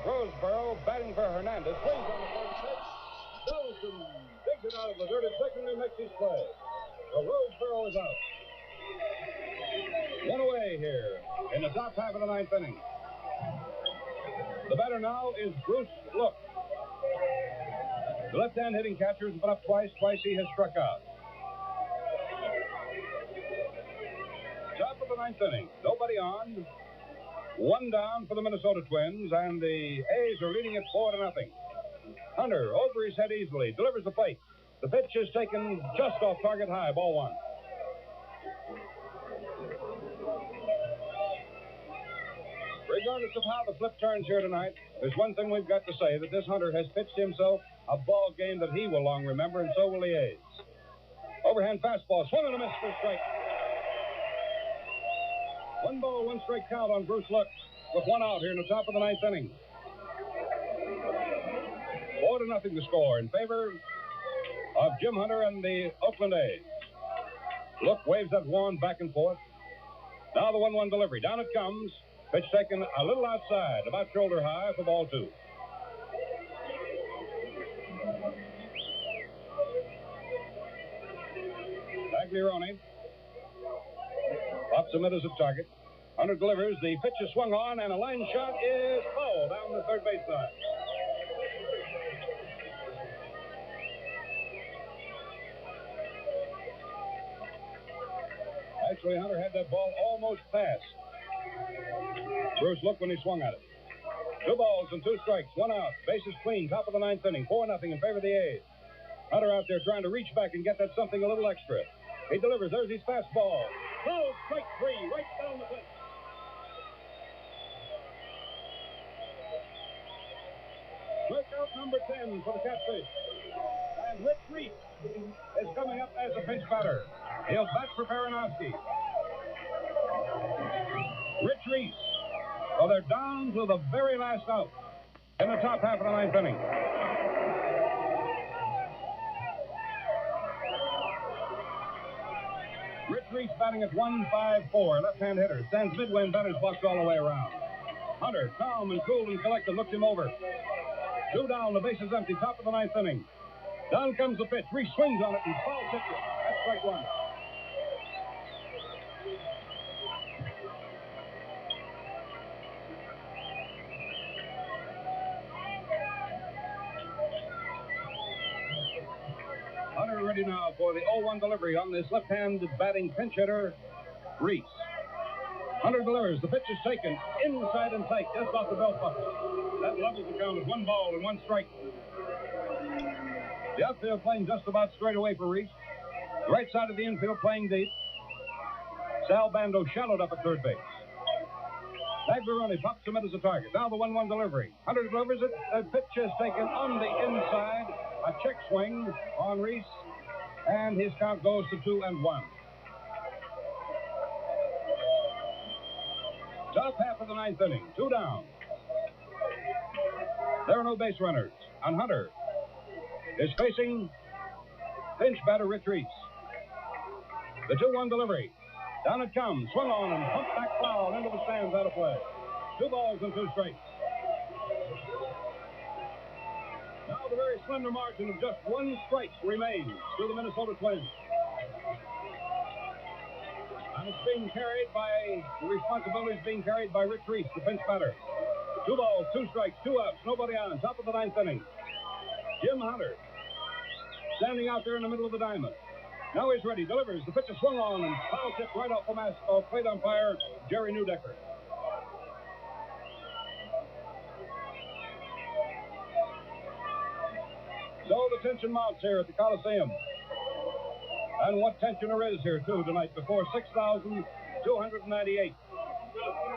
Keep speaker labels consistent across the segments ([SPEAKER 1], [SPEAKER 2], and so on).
[SPEAKER 1] Roseboro batting for Hernandez. Swings on the first pitch. Donaldson digs it out of the dirt at second and makes his play. So Roseboro is out. One away here in the top half of the ninth inning. The batter now is Bruce Look. The left-hand hitting catcher has been up twice. Twice he has struck out. Top of the ninth inning. Nobody on. One down for the Minnesota Twins, and the A's are leading it 4-0. Hunter over his head easily, delivers the plate. The pitch is taken just off target high, ball one. Regardless of how the flip turns here tonight, there's one thing we've got to say, that this Hunter has pitched himself a ball game that he will long remember, and so will the A's. Overhand fastball, swung and a miss for a strike. 1 ball, 1 strike count on Bruce Look with one out here in the top of the ninth inning. 4-0 the score in favor of Jim Hunter and the Oakland A's. Look waves that wand back and forth. Now the 1-1 delivery. Down it comes. Pitch taken a little outside, about shoulder high for ball two. Bagliarone pops the mid as a target. Hunter delivers. The pitch is swung on, and a line shot is fouled down the third base line. Actually, Hunter had that ball almost past Bruce Look when he swung at it. 2 balls and 2 strikes, 1 out. Bases clean, top of the ninth inning. 4-0 in favor of the A's. Hunter out there trying to reach back and get that something a little extra. He delivers. There's his fastball. Oh, strike 3, right down the plate. Strikeout number 10 for the Catfish. And Rich Reese is coming up as a pinch batter. He'll bat for Peronowski. Rich Reese. Well, they're down to the very last out in the top half of the ninth inning. Rich Reese batting at 1-5-4, left-hand hitter. Stands midway in batter's box all the way around. Hunter, calm and cool and collected, looked him over. 2 down, the base is empty, top of the ninth inning. Down comes the pitch. Reese swings on it and foul tips it. That's strike 1. Hunter ready now for the 0-1 delivery on this left-handed batting pinch hitter, Reese. Hunter delivers. The pitch is taken inside and tight, just off the belt buckle. That levels the count at 1 ball and 1 strike. The outfield playing just about straight away for Reese. The right side of the infield playing deep. Sal Bando shallowed up at third base. Bagliarone pops him in as a target. Now the 1-1 delivery. Hunter delivers it. The pitch is taken on the inside. A check swing on Reese. And his count goes to 2-1. Top half of the ninth inning. 2 down. There are no base runners. And Hunter is facing pinch batter Rich Reese. The 2-1 delivery. Down it comes. Swung on and pumped back foul into the stands, out of play. 2 balls and 2 strikes. Now the very slender margin of just 1 strike remains to the Minnesota Twins. And it's being carried by, the responsibility is being carried by Rich Reese, the pinch batter. 2 balls, 2 strikes, 2 outs, nobody on, top of the ninth inning. Jim Hunter standing out there in the middle of the diamond. Now he's ready, delivers. The pitch is swung on and foul tipped right off the mask of plate umpire Jerry Newdecker. So the tension mounts here at the Coliseum. And what tension there is here, too, tonight, before 6,298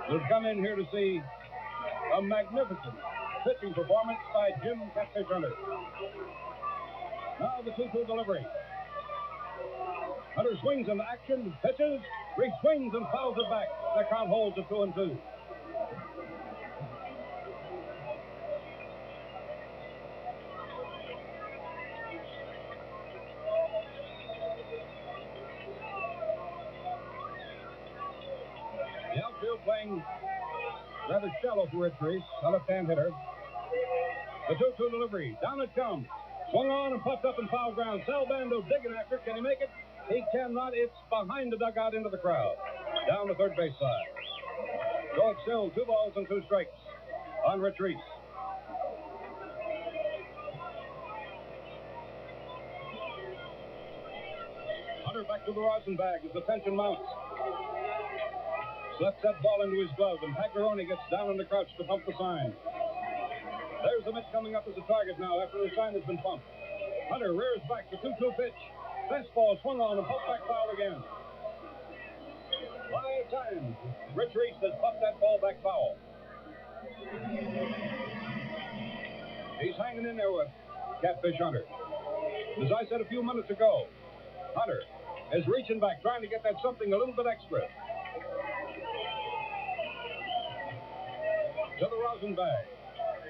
[SPEAKER 1] who've come in here to see a magnificent pitching performance by Jim Catfish Hunter. Now the 2-2 delivery. Hunter swings into action, pitches, Reese swings and fouls it back. The count holds at 2-2. The outfield playing rather shallow for Rich Reese, a left-hand hitter. The 2-2 delivery. Down it comes. Swung on and puffed up in foul ground. Sal Bando digging after it. Can he make it? He cannot. It's behind the dugout into the crowd. Down the third base side. So it's still 2 balls and 2 strikes on Rich Reese. Hunter back to the rosin bag as the tension mounts. Slips that ball into his glove, and Pagliarone gets down in the crouch to pump the sign. There's the mitt coming up as a target now after the sign has been pumped. Hunter rears back the 2-2 pitch. Fastball swung on and pumped back foul again. 5 times Rich Reese has pumped that ball back foul. He's hanging in there with Catfish Hunter. As I said a few minutes ago, Hunter is reaching back, trying to get that something a little bit extra. To the rosin bag.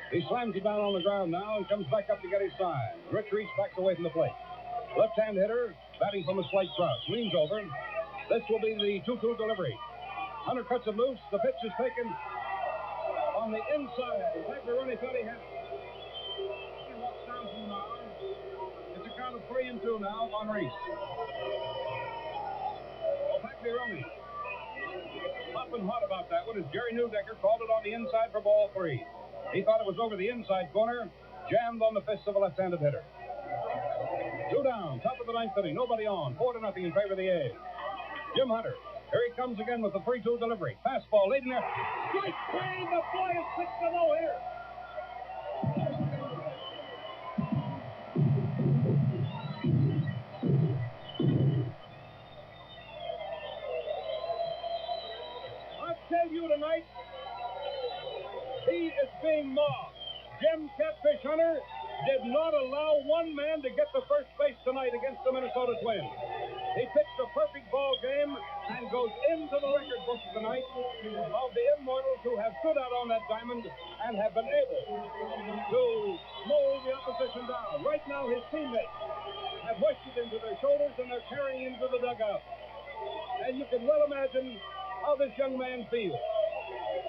[SPEAKER 1] He slams it down on the ground now and comes back up to get his sign. Rich Reese backs away from the plate. Left-hand hitter, batting from a slight crouch, leans over. This will be the 2-2 delivery. Hunter cuts it loose. The pitch is taken on the inside. Pagliarone thought he had it. He walks down from the mound. It's a count of 3-2 now on Reese. Pagliarone popping hot about that one as Jerry Newdecker called it on the inside for ball 3. He thought it was over the inside corner, jammed on the fist of a left-handed hitter. 2 down, top of the 9th inning, nobody on, 4-0 in favor of the A's. Jim Hunter, here he comes again with the 3-2 delivery. Fastball, leading there. Strike 3, the boy is 6-0 here. Tell you tonight, he is being mobbed. Jim Catfish Hunter did not allow one man to get to first base tonight against the Minnesota Twins. He pitched a perfect ball game and goes into the record books tonight of the immortals who have stood out on that diamond and have been able to mow the opposition down. Right now, his teammates have hoisted him to their shoulders and they're carrying him to the dugout. And you can well imagine how this young man feels.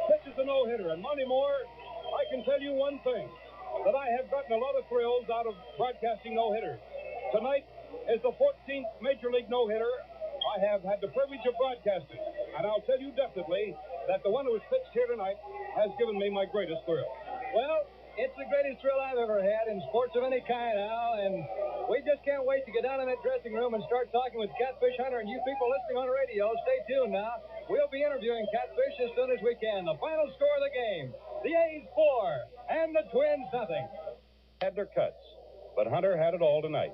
[SPEAKER 1] Pitches a no-hitter, and Monte Moore, I can tell you one thing, that I have gotten a lot of thrills out of broadcasting no-hitters. Tonight is the 14th Major League no-hitter I have had the privilege of broadcasting, and I'll tell you definitely that the one who was pitched here tonight has given me my greatest thrill.
[SPEAKER 2] Well, it's the greatest thrill I've ever had in sports of any kind, Al, and we just can't wait to get down in that dressing room and start talking with Catfish Hunter. And you people listening on radio, stay tuned now. We'll be interviewing Catfish as soon as we can. The final score of the game, the A's 4 and the Twins nothing.
[SPEAKER 1] Had their cuts, but Hunter had it all tonight.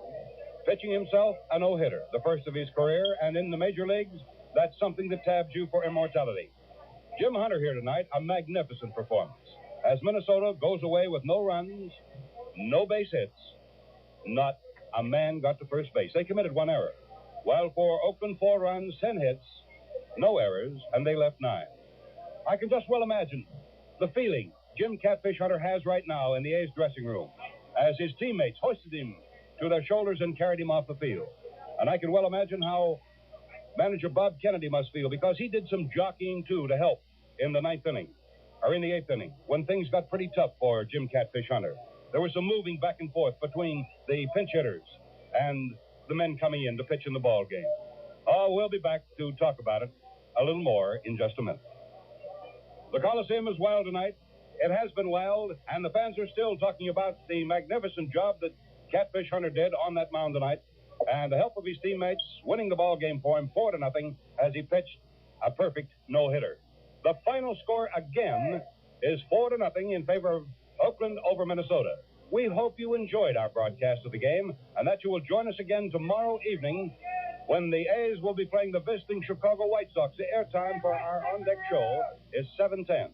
[SPEAKER 1] Pitching himself a no-hitter, the first of his career, and in the major leagues, that's something that tabs you for immortality. Jim Hunter here tonight, a magnificent performance. As Minnesota goes away with no runs, no base hits, not a man got to first base. They committed 1 error. While for Oakland, 4 runs, 10 hits, no errors, and they left 9. I can just well imagine the feeling Jim Catfish Hunter has right now in the A's dressing room as his teammates hoisted him to their shoulders and carried him off the field. And I can well imagine how manager Bob Kennedy must feel, because he did some jockeying, too, to help in the 9th inning. Or in the 8th inning, when things got pretty tough for Jim Catfish Hunter. There was some moving back and forth between the pinch hitters and the men coming in to pitch in the ball game. Oh, we'll be back to talk about it a little more in just a minute. The Coliseum is wild tonight. It has been wild, and the fans are still talking about the magnificent job that Catfish Hunter did on that mound tonight, and the help of his teammates winning the ball game for him 4-0 as he pitched a perfect no-hitter. The final score again is 4-0 in favor of Oakland over Minnesota. We hope you enjoyed our broadcast of the game and that you will join us again tomorrow evening when the A's will be playing the visiting Chicago White Sox. The airtime for our on-deck show is 7:10.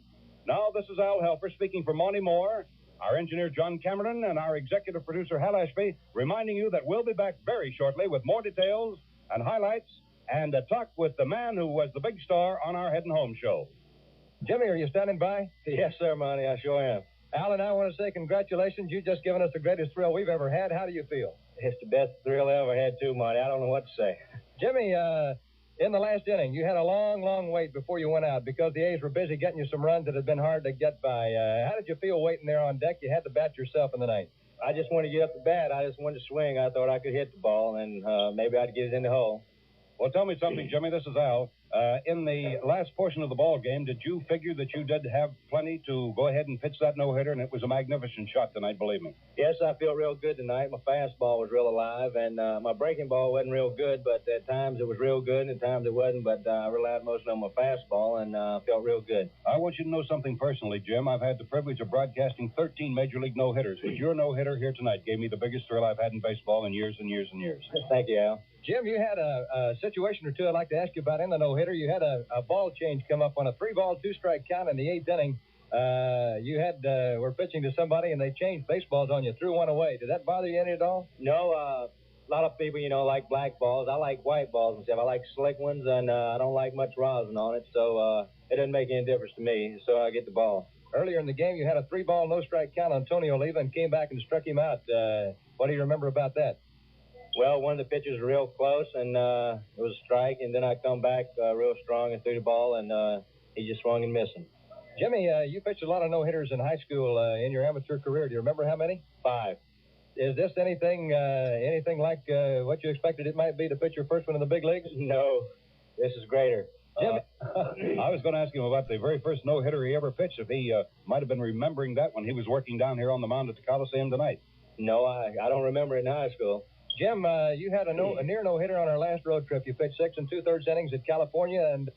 [SPEAKER 1] Now, this is Al Helfer speaking for Monte Moore, our engineer John Cameron, and our executive producer Hal Ashby, reminding you that we'll be back very shortly with more details and highlights and a talk with the man who was the big star on our Heading Home show.
[SPEAKER 2] Jimmy, are you standing by?
[SPEAKER 3] Yes, sir, Monty, I sure am.
[SPEAKER 2] Alan, I want to say congratulations. You've just given us the greatest thrill we've ever had. How do you feel?
[SPEAKER 3] It's the best thrill I ever had, too, Monty. I don't know what to say.
[SPEAKER 2] Jimmy, In the last inning, you had a long, long wait before you went out because the A's were busy getting you some runs that had been hard to get by. How did you feel waiting there on deck? You had to bat yourself in the ninth.
[SPEAKER 3] I just wanted to get up the bat. I just wanted to swing. I thought I could hit the ball, and maybe I'd get it in the hole.
[SPEAKER 1] Well, tell me something, Jimmy. This is Al. In the last portion of the ball game, did you figure that you did have plenty to go ahead and pitch that no-hitter? And it was a magnificent shot tonight, believe me.
[SPEAKER 3] Yes, I feel real good tonight. My fastball was real alive, and my breaking ball wasn't real good, but at times it was real good, and at times it wasn't. But I relied mostly on my fastball, and felt real good.
[SPEAKER 1] I want you to know something personally, Jim. I've had the privilege of broadcasting 13 Major League no-hitters, but your no-hitter here tonight gave me the biggest thrill I've had in baseball in years and years and years.
[SPEAKER 3] Thank you, Al.
[SPEAKER 2] Jim, you had a situation or two I'd like to ask you about in the no-hitter. You had a ball change come up on a 3-ball, 2-strike count in the 8th inning. Were pitching to somebody, and they changed baseballs on you, threw one away. Did that bother you any at all?
[SPEAKER 3] No, a lot of people, like black balls. I like white balls and stuff. I like slick ones, and I don't like much rosin on it, so it doesn't make any difference to me, so I get the ball.
[SPEAKER 2] Earlier in the game, you had a 3-ball, no-strike count on Tony Oliva and came back and struck him out. What do you remember about that?
[SPEAKER 3] Well, one of the pitches was real close, and it was a strike, and then I come back real strong and threw the ball, and he just swung and missed him.
[SPEAKER 2] Jimmy, you pitched a lot of no-hitters in high school in your amateur career. Do you remember how many?
[SPEAKER 3] 5.
[SPEAKER 2] Is this anything like what you expected it might be to pitch your first one in the big leagues?
[SPEAKER 3] No, this is greater.
[SPEAKER 2] Jimmy,
[SPEAKER 1] I was going to ask him about the very first no-hitter he ever pitched, if he might have been remembering that when he was working down here on the mound at the Coliseum tonight.
[SPEAKER 3] No, I don't remember it in high school.
[SPEAKER 2] Jim, you had a near no-hitter on our last road trip. You pitched 6 2/3 innings at California, and